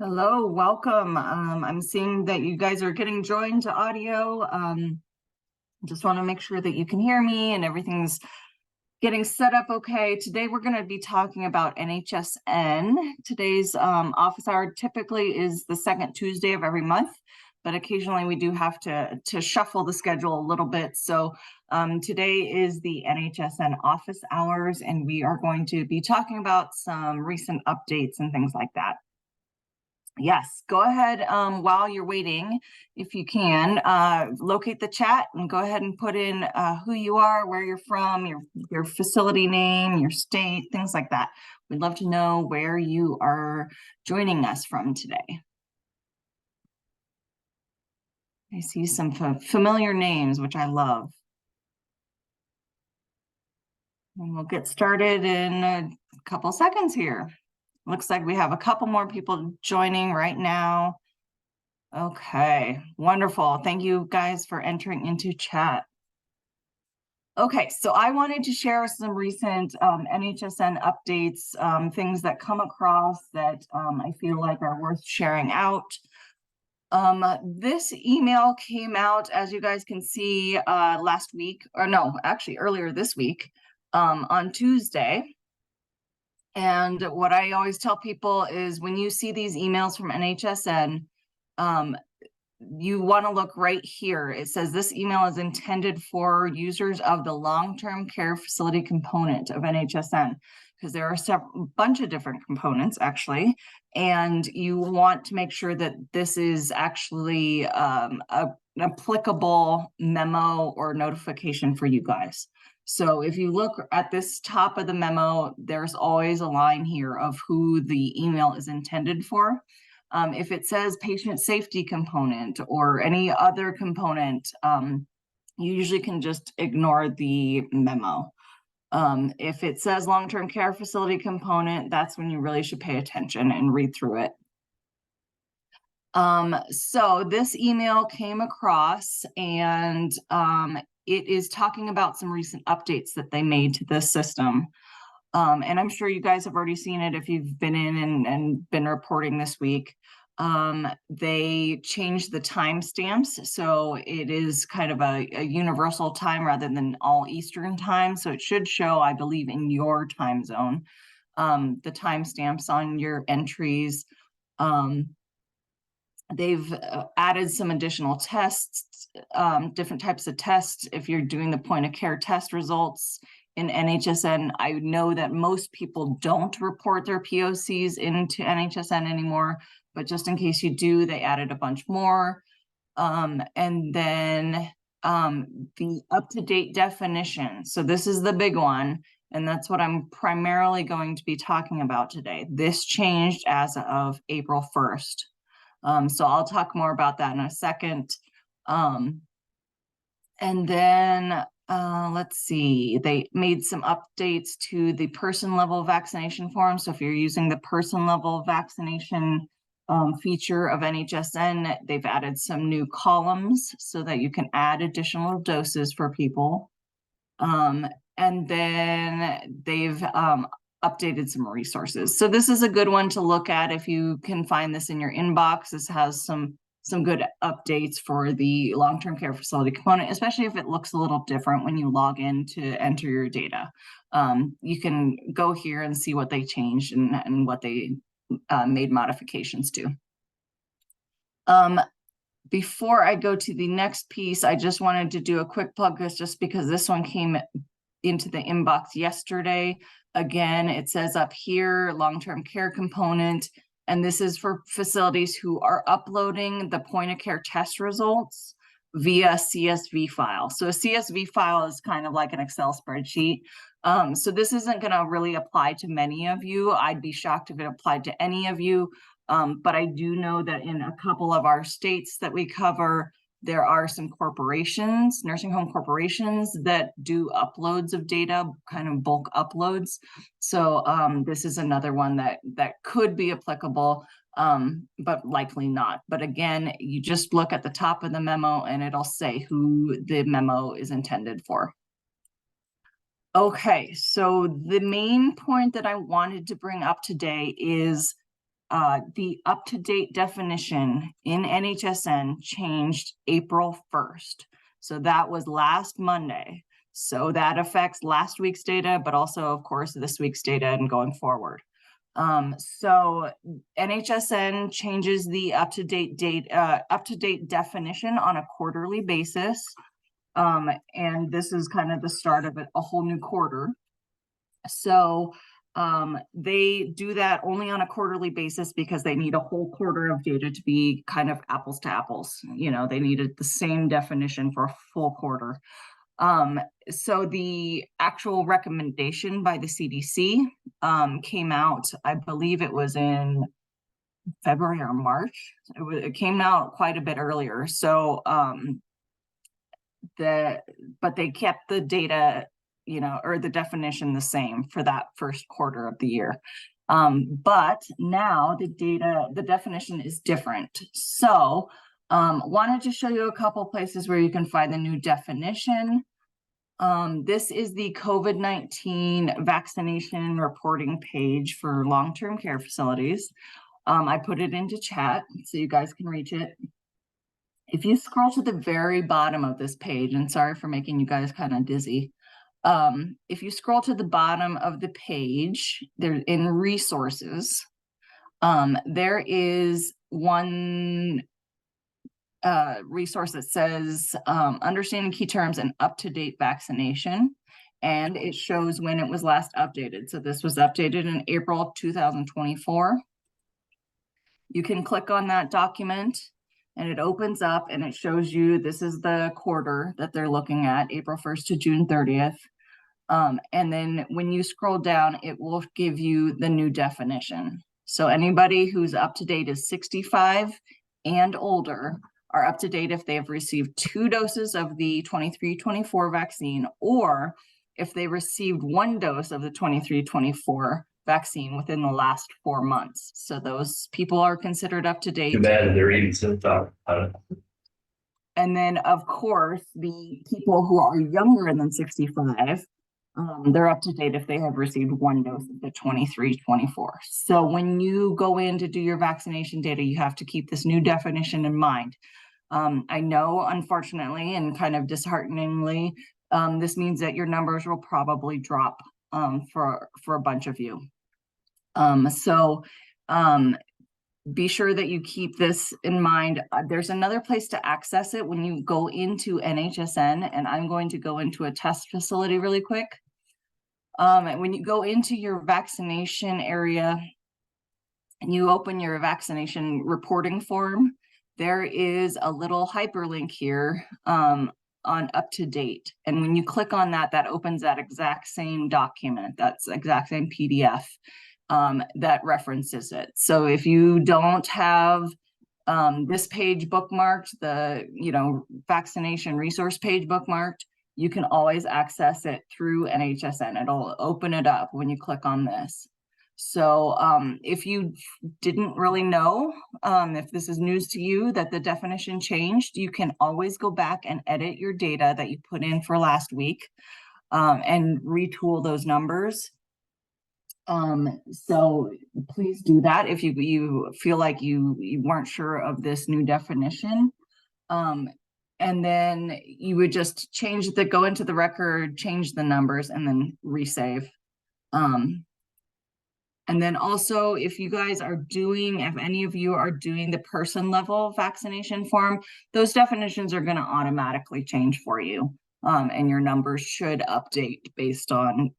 Hello, welcome. I'm seeing that you guys are getting joined to audio. Just want to make sure that you can hear me and everything's getting set up okay. Today we're going to be talking about NHSN. Today's office hour typically is the second Tuesday of every month, but occasionally we do have to shuffle the schedule a little bit. So today is the NHSN office hours, and we are going to be talking about some recent updates and things like that. Yes, go ahead while you're waiting, if you can, locate the chat and go ahead and put in who you are, where you're from, your facility name, your state, things like that. We'd love to know where you are joining us from today. I see some familiar names, which I love. And we'll get started in a couple seconds here. Looks like we have a couple more people joining right now. Okay, wonderful. Thank you guys for entering into chat. Okay, so I wanted to share some recent NHSN updates, things that come across that I feel like are worth sharing out. This email came out, as you guys can see, last week, or no, actually earlier this week, on Tuesday. And what I always tell people is when you see these emails from NHSN, you want to look right here. It says this email is intended for users of the long-term care facility component of NHSN, because there are a bunch of different components actually, and you want to make sure that this is actually an applicable memo or notification for you guys. So if you look at this top of the memo, there's always a line here of who the email is intended for. If it says patient safety component or any other component, you usually can just ignore the memo. If it says long-term care facility component, that's when you really should pay attention and read through it. So this email came across, and it is talking about some recent updates that they made to this system. And I'm sure you guys have already seen it if you've been in and been reporting this week. They changed the timestamps, so it is kind of a universal time rather than all Eastern time. So it should show, I believe, in your time zone, the timestamps on your entries. They've added some additional tests, different types of tests. If you're doing the point of care test results in NHSN, I know that most people don't report their POCs into NHSN anymore, but just in case you do, they added a bunch more. And then the up-to-date definition. So this is the big one, and that's what I'm primarily going to be talking about today. This changed as of April 1st. So I'll talk more about that in a second. And then let's see, they made some updates to the person level vaccination form. So if you're using the person level vaccination feature of NHSN, they've added some new columns so that you can add additional doses for people. And then they've updated some resources. So this is a good one to look at if you can find this in your inbox. This has some good updates for the long-term care facility component, especially if it looks a little different when you log in to enter your data. You can go here and see what they changed and what they made modifications to. Before I go to the next piece, I just wanted to do a quick plug just because this one came into the inbox yesterday. Again, it says up here, long-term care component, and this is for facilities who are uploading the point of care test results via CSV file. So a CSV file is kind of like an Excel spreadsheet. So this isn't going to really apply to many of you. I'd be shocked if it applied to any of you. But I do know that in a couple of our states that we cover, there are some corporations, nursing home corporations, that do uploads of data, kind of bulk uploads. So this is another one that could be applicable, but likely not. But again, you just look at the top of the memo and it'll say who the memo is intended for. Okay, so the main point that I wanted to bring up today is the up-to-date definition in NHSN changed April 1st. So that was last Monday. So that affects last week's data, but also, of course, this week's data and going forward. So NHSN changes the up-to-date definition on a quarterly basis. And this is kind of the start of a whole new quarter. So they do that only on a quarterly basis because they need a whole quarter of data to be kind of apples to apples. You know, they needed the same definition for a full quarter. So the actual recommendation by the CDC came out, I believe it was in February or March. It came out quite a bit earlier. So but they kept the data, you know, or the definition the same for that first quarter of the year. But now the definition is different. So wanted to show you a couple places where you can find the new definition. This is the COVID-19 vaccination reporting page for long-term care facilities. I put it into chat so you guys can reach it. If you scroll to the very bottom of this page, and sorry for making you guys kind of dizzy. If you scroll to the bottom of the page, there in resources, there is one resource that says understanding key terms and up-to-date vaccination, and it shows when it was last updated. So this was updated in April 2024. You can click on that document and it opens up and it shows you this is the quarter that they're looking at, April 1st to June 30th. And then when you scroll down, it will give you the new definition. So anybody who's up to date is 65 and older are up to date if they have received 2 doses of the 23-24 vaccine, or if they received 1 dose of the 23-24 vaccine within the last 4 months. So those people are considered up to date. Too bad they're even so tough. And then, of course, the people who are younger than 65, they're up to date if they have received 1 dose of the 23-24. So when you go in to do your vaccination data, you have to keep this new definition in mind. I know, unfortunately, and kind of dishearteningly, this means that your numbers will probably drop for a bunch of you. Be sure that you keep this in mind. There's another place to access it when you go into NHSN, and I'm going to go into a test facility really quick. When you go into your vaccination area and you open your vaccination reporting form, there is a little hyperlink here on up to date. And when you click on that, that opens that exact same document, that's exact same PDF that references it. So if you don't have this page bookmarked, the vaccination resource page bookmarked, you can always access it through NHSN. It'll open it up when you click on this. So if you didn't really know, if this is news to you that the definition changed, you can always go back and edit your data that you put in for last week and retool those numbers. So please do that if you feel like you weren't sure of this new definition. And then you would just go into the record, change the numbers, and then resave. And then also, if any of you are doing the person level vaccination form, those definitions are going to automatically change for you. And your numbers should update based on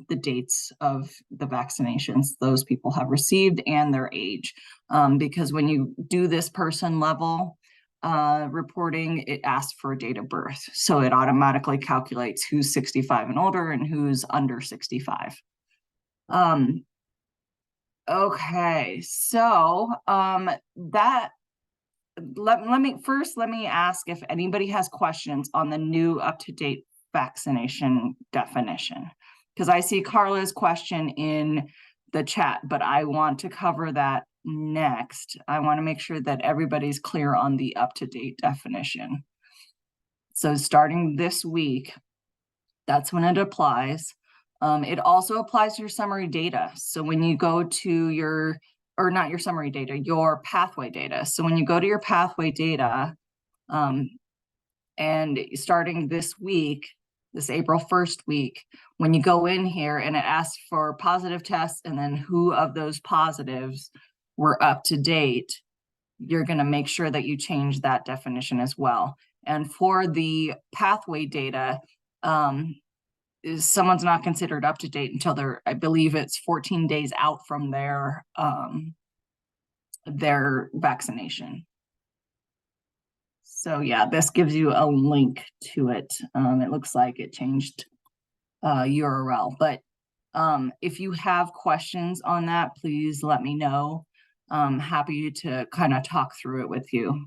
the dates of the vaccinations those people have received and their age. Because when you do this person level reporting, it asks for a date of birth. So it automatically calculates who's 65 and older and who's under 65. Okay, so let me ask if anybody has questions on the new up-to-date vaccination definition, because I see Carla's question in the chat, but I want to cover that next. I want to make sure that everybody's clear on the up-to-date definition. So starting this week, that's when it applies. It also applies to your summary data. So when you go to your or not your summary data, your pathway data. So when you go to your pathway data, and starting this week, this April 1st week, when you go in here and it asks for positive tests and then who of those positives were up to date, you're going to make sure that you change that definition as well. And for the pathway data, someone's not considered up to date until they're, I believe it's 14 days out from their vaccination. So yeah, this gives you a link to it. It looks like it changed URL, but if you have questions on that, please let me know. I'm happy to kind of talk through it with you.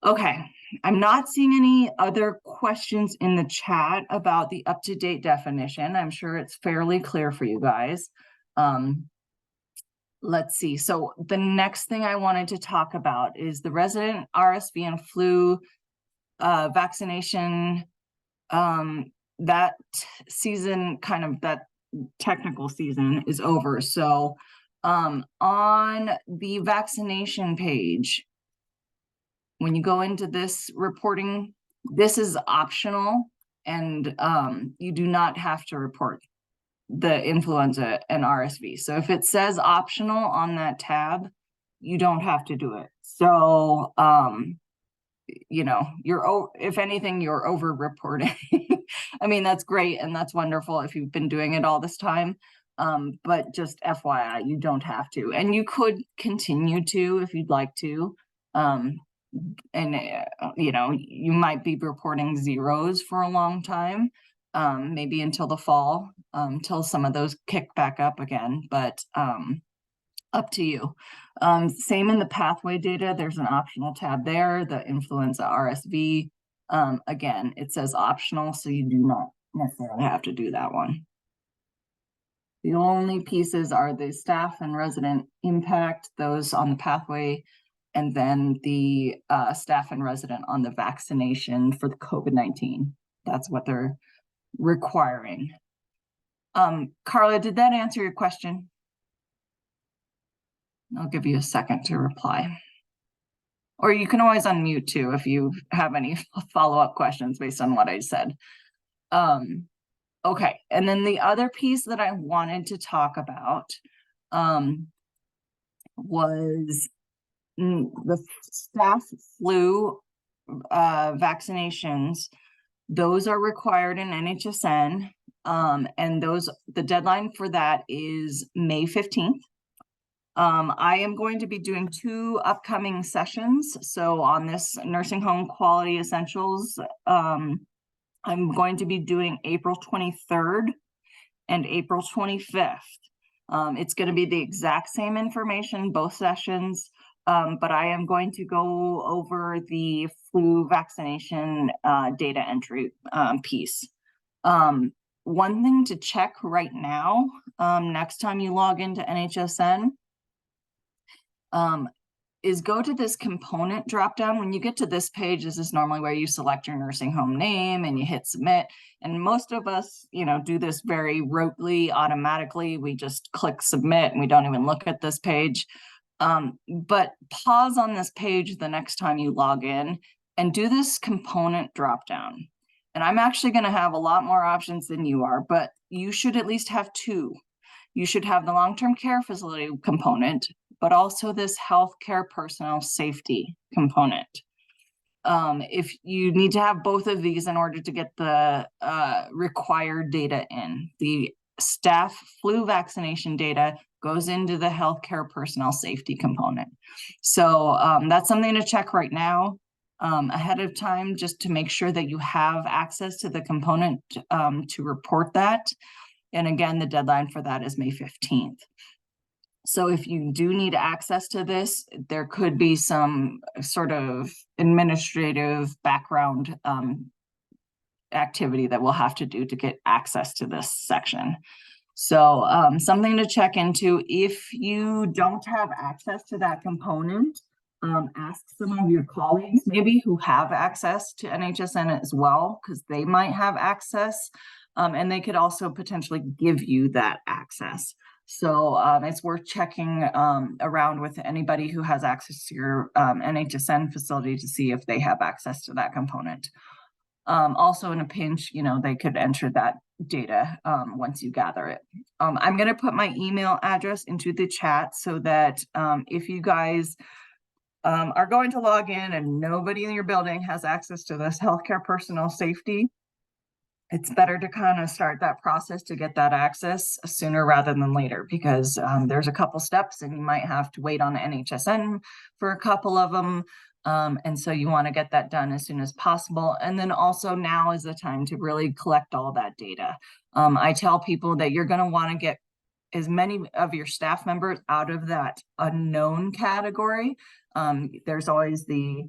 Okay, I'm not seeing any other questions in the chat about the up-to-date definition. I'm sure it's fairly clear for you guys. Let's see. So the next thing I wanted to talk about is the resident RSV and flu vaccination. That season, kind of that technical season, is over. So on the vaccination page, when you go into this reporting, this is optional, and you do not have to report the influenza and RSV. So if it says optional on that tab, you don't have to do it. So you know, if anything, you're over reporting. I mean, that's great and that's wonderful if you've been doing it all this time, but just FYI, you don't have to, and you could continue to if you'd like to. And you know, you might be reporting zeros for a long time, maybe until the fall, till some of those kick back up again, but up to you. Same in the pathway data, there's an optional tab there, the influenza RSV. Again, it says optional, so you do not necessarily have to do that one. The only pieces are the staff and resident impact, those on the pathway, and then the staff and resident on the vaccination for the COVID-19. That's what they're requiring. Carla, did that answer your question? I'll give you a second to reply. Or you can always unmute too if you have any follow-up questions based on what I said. Okay, and then the other piece that I wanted to talk about was the staff flu vaccinations. Those are required in NHSN, and the deadline for that is May 15th. I am going to be doing 2 upcoming sessions. So on this Nursing Home Quality Essentials, I'm going to be doing April 23rd and April 25th. It's going to be the exact same information, both sessions, but I am going to go over the flu vaccination data entry piece. One thing to check right now, next time you log into NHSN, is go to this component dropdown. When you get to this page, this is normally where you select your nursing home name and you hit submit. And most of us, you know, do this very rotely, automatically. We just click submit and we don't even look at this page. But pause on this page the next time you log in and do this component dropdown. And I'm actually going to have a lot more options than you are, but you should at least have 2. You should have the long-term care facility component, but also this healthcare personnel safety component. If you need to have both of these in order to get the required data in, the staff flu vaccination data goes into the healthcare personnel safety component. So that's something to check right now ahead of time, just to make sure that you have access to the component to report that. And again, the deadline for that is May 15th. So if you do need access to this, there could be some sort of administrative background activity that we'll have to do to get access to this section. So something to check into. If you don't have access to that component, ask some of your colleagues maybe who have access to NHSN as well, because they might have access, and they could also potentially give you that access. So it's worth checking around with anybody who has access to your NHSN facility to see if they have access to that component. Also in a pinch, they could enter that data once you gather it. I'm going to put my email address into the chat so that if you guys are going to log in and nobody in your building has access to this healthcare personnel safety, it's better to kind of start that process to get that access sooner rather than later, because there's a couple steps and you might have to wait on the NHSN for a couple of them. And so you want to get that done as soon as possible. And then also now is the time to really collect all that data. I tell people that you're going to want to get as many of your staff members out of that unknown category. There's always the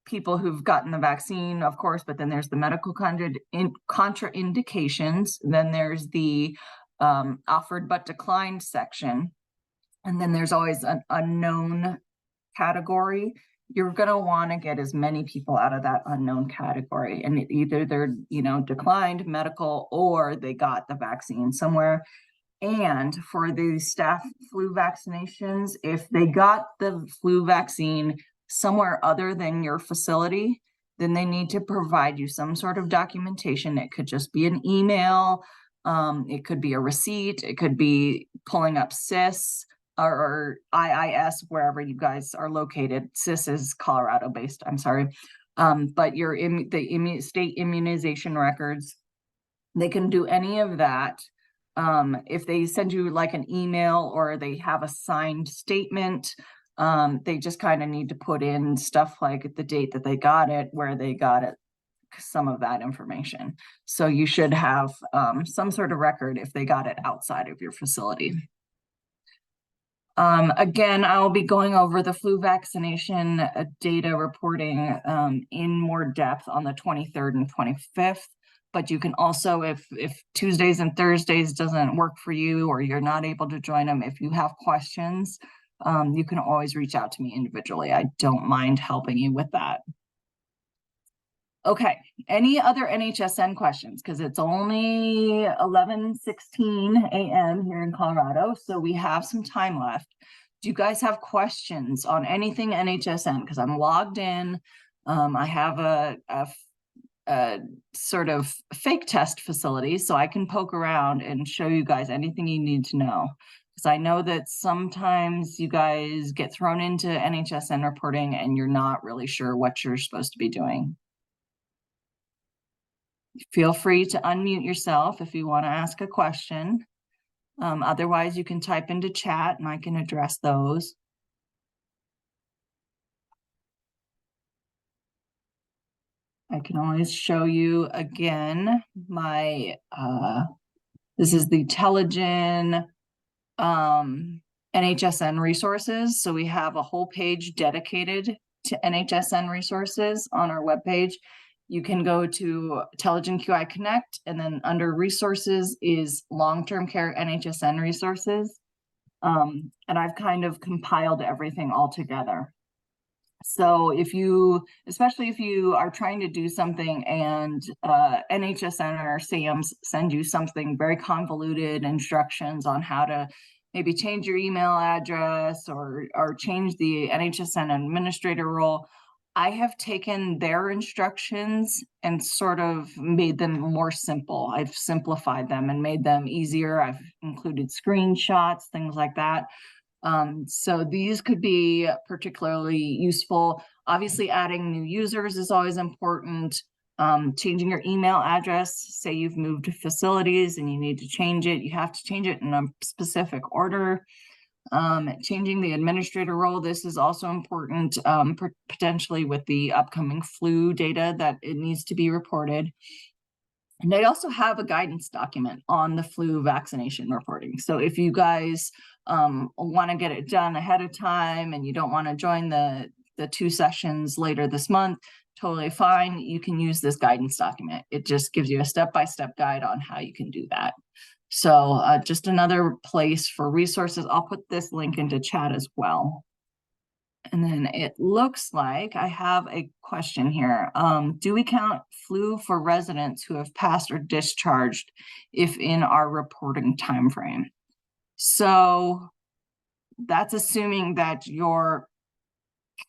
people who've gotten the vaccine, of course, but then there's the medical contraindications. Then there's the offered but declined section. And then there's always an unknown category. You're going to want to get as many people out of that unknown category. And either they're, declined medical or they got the vaccine somewhere. And for the staff flu vaccinations, if they got the flu vaccine somewhere other than your facility, then they need to provide you some sort of documentation. It could just be an email. It could be a receipt. It could be pulling up CIS or IIS, wherever you guys are located. CIS is Colorado based, I'm sorry. But the state immunization records, they can do any of that. If they send you like an email or they have a signed statement, they just kind of need to put in stuff like the date that they got it, where they got it, some of that information. So you should have some sort of record if they got it outside of your facility. Again, I'll be going over the flu vaccination data reporting in more depth on the 23rd and 25th. But you can also, if Tuesdays and Thursdays doesn't work for you or you're not able to join them, if you have questions, you can always reach out to me individually. I don't mind helping you with that. Okay, any other NHSN questions? Because it's only 11:16 a.m. here in Colorado, so we have some time left. Do you guys have questions on anything NHSN? Because I'm logged in. I have a sort of fake test facility, so I can poke around and show you guys anything you need to know. Because I know that sometimes you guys get thrown into NHSN reporting and you're not really sure what you're supposed to be doing. Feel free to unmute yourself if you want to ask a question. Otherwise, you can type into chat and I can address those. I can always show you again my, this is the Telegen NHSN resources. So we have a whole page dedicated to NHSN resources on our webpage. You can go to Telegen-QI Connect, and then under resources is long-term care NHSN resources. And I've kind of compiled everything all together. So especially if you are trying to do something and NHSN or SAMS send you something very convoluted instructions on how to maybe change your email address or change the NHSN administrator role, I have taken their instructions and sort of made them more simple. I've simplified them and made them easier. I've included screenshots, things like that. So these could be particularly useful. Obviously, adding new users is always important. Changing your email address, say you've moved to facilities and you need to change it, you have to change it in a specific order. Changing the administrator role, this is also important, potentially with the upcoming flu data that it needs to be reported. And they also have a guidance document on the flu vaccination reporting. So if you guys want to get it done ahead of time and you don't want to join the 2 sessions later this month, totally fine. You can use this guidance document. It just gives you a step-by-step guide on how you can do that. So just another place for resources. I'll put this link into chat as well. And then it looks like I have a question here. Do we count flu for residents who have passed or discharged if in our reporting time frame? So that's assuming that your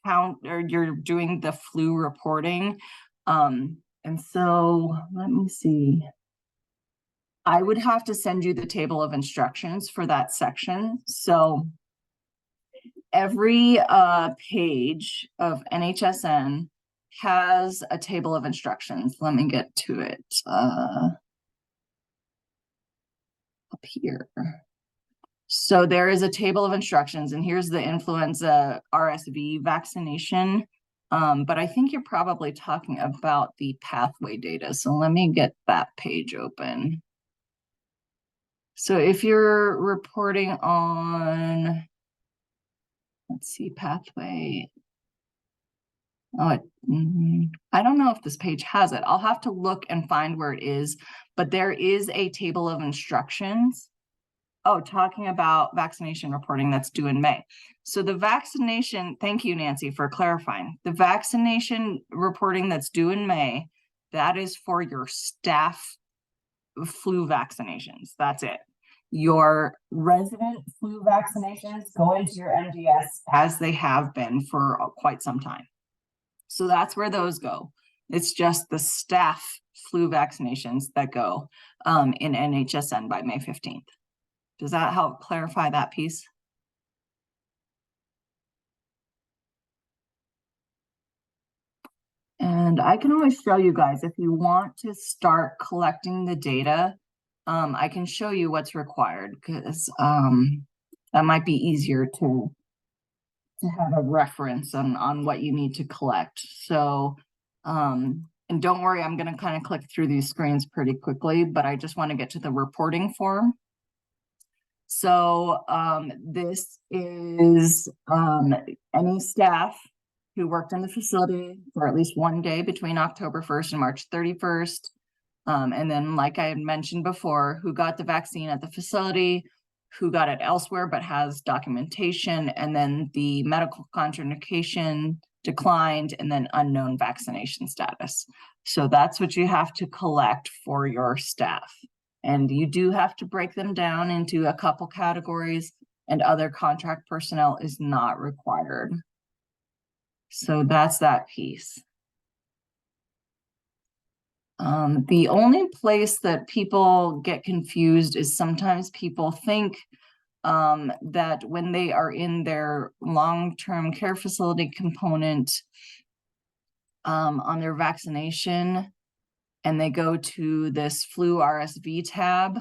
count or you're doing the flu reporting. And so let me see. I would have to send you the table of instructions for that section. So every page of NHSN has a table of instructions. Let me get to it up here. So there is a table of instructions, and here's the influenza RSV vaccination. But I think you're probably talking about the pathway data. So let me get that page open. So if you're reporting on, let's see, pathway. Oh, I don't know if this page has it. I'll have to look and find where it is, but there is a table of instructions. Oh, talking about vaccination reporting that's due in May. So the vaccination, thank you, Nancy, for clarifying. The vaccination reporting that's due in May, that is for your staff flu vaccinations. That's it. Your resident flu vaccinations go into your MDS as they have been for quite some time. So that's where those go. It's just the staff flu vaccinations that go in NHSN by May 15th. Does that help clarify that piece? And I can always show you guys, if you want to start collecting the data, I can show you what's required, because that might be easier to have a reference on what you need to collect. So, and don't worry, I'm going to kind of click through these screens pretty quickly, but I just want to get to the reporting form. So this is any staff who worked in the facility for at least one day between October 1st and March 31st. And then, like I had mentioned before, who got the vaccine at the facility, who got it elsewhere but has documentation, and then the medical contraindication declined, and then unknown vaccination status. So that's what you have to collect for your staff. And you do have to break them down into a couple categories, and other contract personnel is not required. So that's that piece. The only place that people get confused is sometimes people think that when they are in their long-term care facility component on their vaccination, and they go to this flu RSV tab,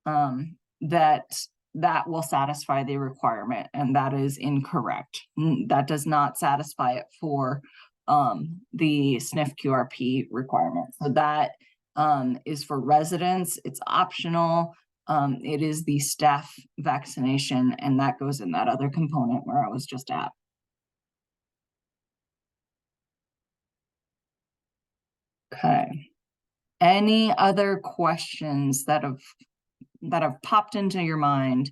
that will satisfy the requirement, and that is incorrect. That does not satisfy it for the SNF QRP requirement. So that is for residents. It's optional. It is the staff vaccination, and that goes in that other component where I was just at. Okay. Any other questions that have popped into your mind?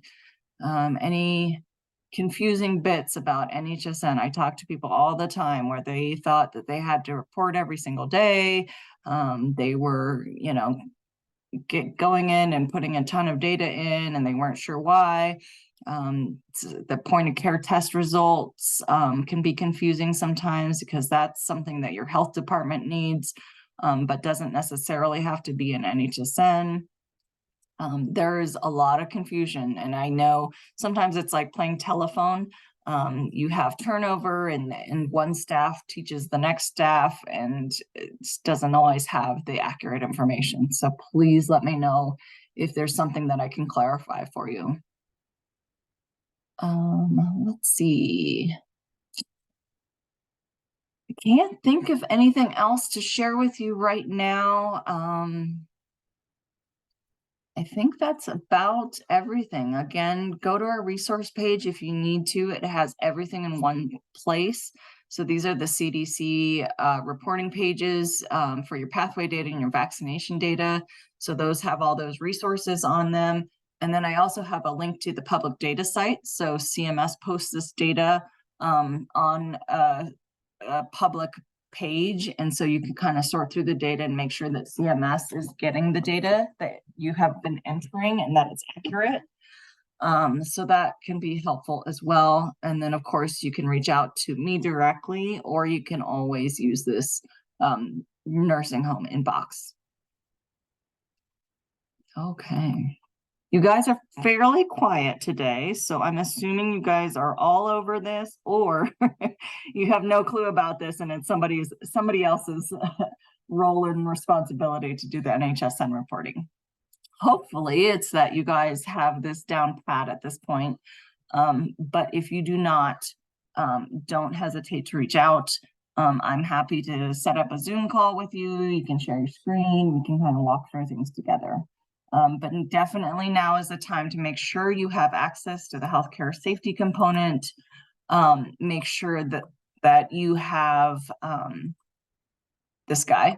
Any confusing bits about NHSN? I talk to people all the time where they thought that they had to report every single day. They were, going in and putting a ton of data in, and they weren't sure why. The point of care test results can be confusing sometimes, because that's something that your health department needs, but doesn't necessarily have to be an NHSN. There's a lot of confusion, and I know sometimes it's like playing telephone. You have turnover, and one staff teaches the next staff, and it doesn't always have the accurate information. So please let me know if there's something that I can clarify for you. Let's see. I can't think of anything else to share with you right now. I think that's about everything. Again, go to our resource page if you need to. It has everything in one place. So these are the CDC reporting pages for your pathway data and your vaccination data. So those have all those resources on them. And then I also have a link to the public data site. So CMS posts this data on a public page, and so you can kind of sort through the data and make sure that CMS is getting the data that you have been entering and that it's accurate. So that can be helpful as well. And then of course you can reach out to me directly, or you can always use this nursing home inbox. Okay. You guys are fairly quiet today, so I'm assuming you guys are all over this, or you have no clue about this and it's somebody else's role and responsibility to do the NHSN reporting. Hopefully it's that you guys have this down pat at this point. But if you do not, don't hesitate to reach out. I'm happy to set up a Zoom call with you. You can share your screen. We can kind of walk through things together. But definitely now is the time to make sure you have access to the healthcare safety component. Make sure that you have this guy,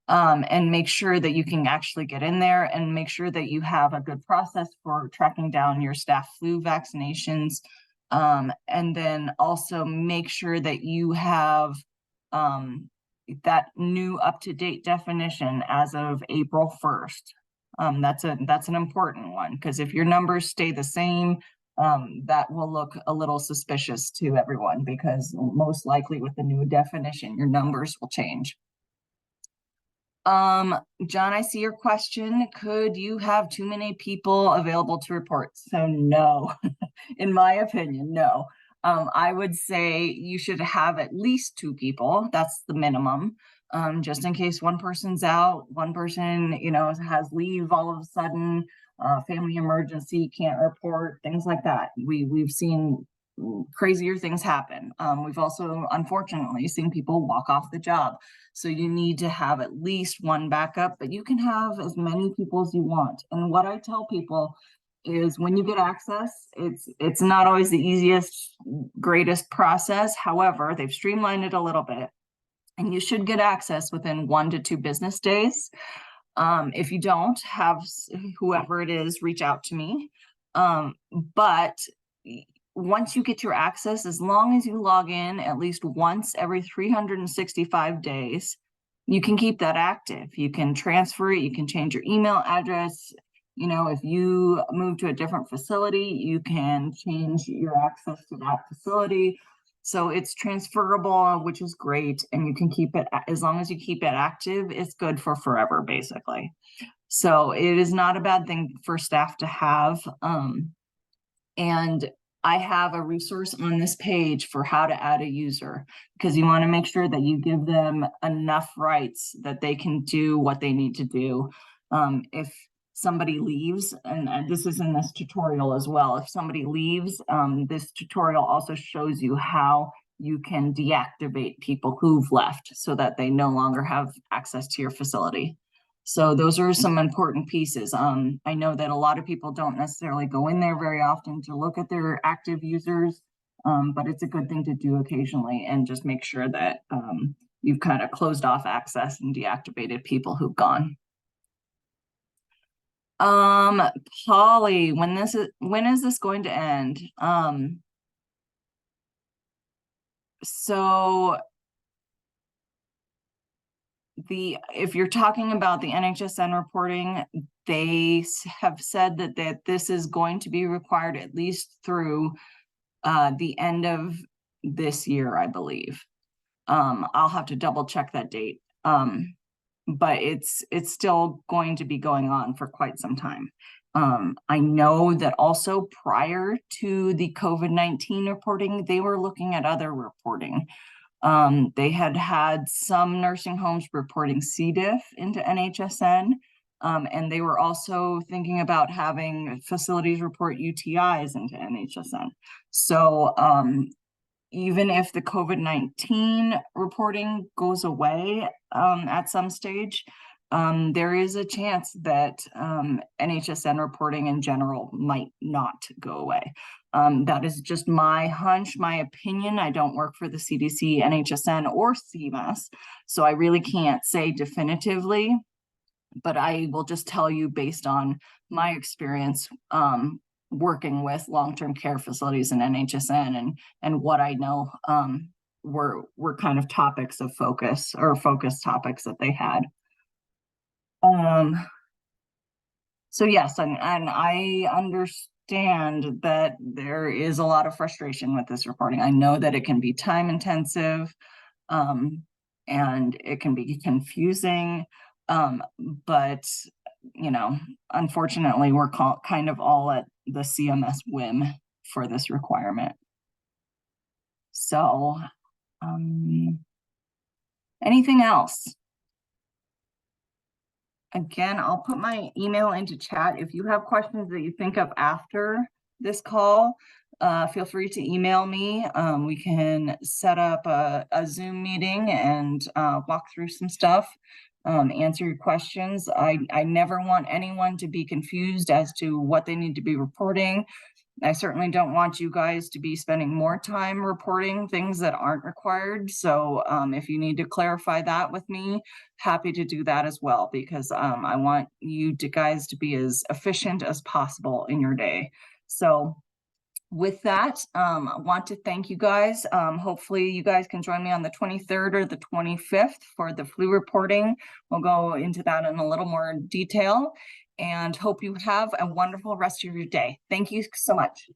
and make sure that you can actually get in there, and make sure that you have a good process for tracking down your staff flu vaccinations. And then also make sure that you have that new up-to-date definition as of April 1st. That's an important one, because if your numbers stay the same, that will look a little suspicious to everyone, because most likely with the new definition, your numbers will change. John, I see your question. Could you have too many people available to report? So no, in my opinion, no. I would say you should have at least 2 people. That's the minimum. Just in case one person's out, one person, has leave all of a sudden, family emergency, can't report, things like that. We've seen crazier things happen. We've also, unfortunately, seen people walk off the job. So you need to have at least one backup, but you can have as many people as you want. And what I tell people is, when you get access, it's not always the easiest, greatest process. However, they've streamlined it a little bit, and you should get access within 1 to 2 business days. If you don't, have whoever it is reach out to me. But once you get your access, as long as you log in at least once every 365 days, you can keep that active. You can transfer it, you can change your email address. If you move to a different facility, you can change your access to that facility. So it's transferable, which is great. And you can keep it, as long as you keep it active, it's good for forever, basically. So it is not a bad thing for staff to have. And I have a resource on this page for how to add a user, because you want to make sure that you give them enough rights that they can do what they need to do. If somebody leaves, and this is in this tutorial as well, if somebody leaves, this tutorial also shows you how you can deactivate people who've left so that they no longer have access to your facility. So those are some important pieces. I know that a lot of people don't necessarily go in there very often to look at their active users, but it's a good thing to do occasionally, and just make sure that you've kind of closed off access and deactivated people who've gone. Polly, when is this going to end? So if you're talking about the NHSN reporting, they have said that this is going to be required at least through the end of this year, I believe. I'll have to double check that date. But it's still going to be going on for quite some time. I know that also prior to the COVID-19 reporting, they were looking at other reporting. They had some nursing homes reporting C. diff into NHSN, and they were also thinking about having facilities report UTIs into NHSN. So even if the COVID-19 reporting goes away at some stage, there is a chance that NHSN reporting in general might not go away. That is just my hunch, my opinion. I don't work for the CDC, NHSN, or CMS, so I really can't say definitively, but I will just tell you based on my experience working with long-term care facilities in NHSN, and what I know were kind of topics of focus, or focus topics that they had. So yes, and I understand that there is a lot of frustration with this reporting. I know that it can be time intensive, and it can be confusing, but you know, unfortunately, we're kind of all at the CMS whim for this requirement. So, anything else? Again, I'll put my email into chat. If you have questions that you think of after this call, feel free to email me. We can set up a Zoom meeting and walk through some stuff, answer your questions. I never want anyone to be confused as to what they need to be reporting. I certainly don't want you guys to be spending more time reporting things that aren't required. So if you need to clarify that with me, happy to do that as well, because I want you guys to be as efficient as possible in your day. So with that, I want to thank you guys. Hopefully you guys can join me on the 23rd or the 25th for the flu reporting. We'll go into that in a little more detail, and hope you have a wonderful rest of your day. Thank you so much.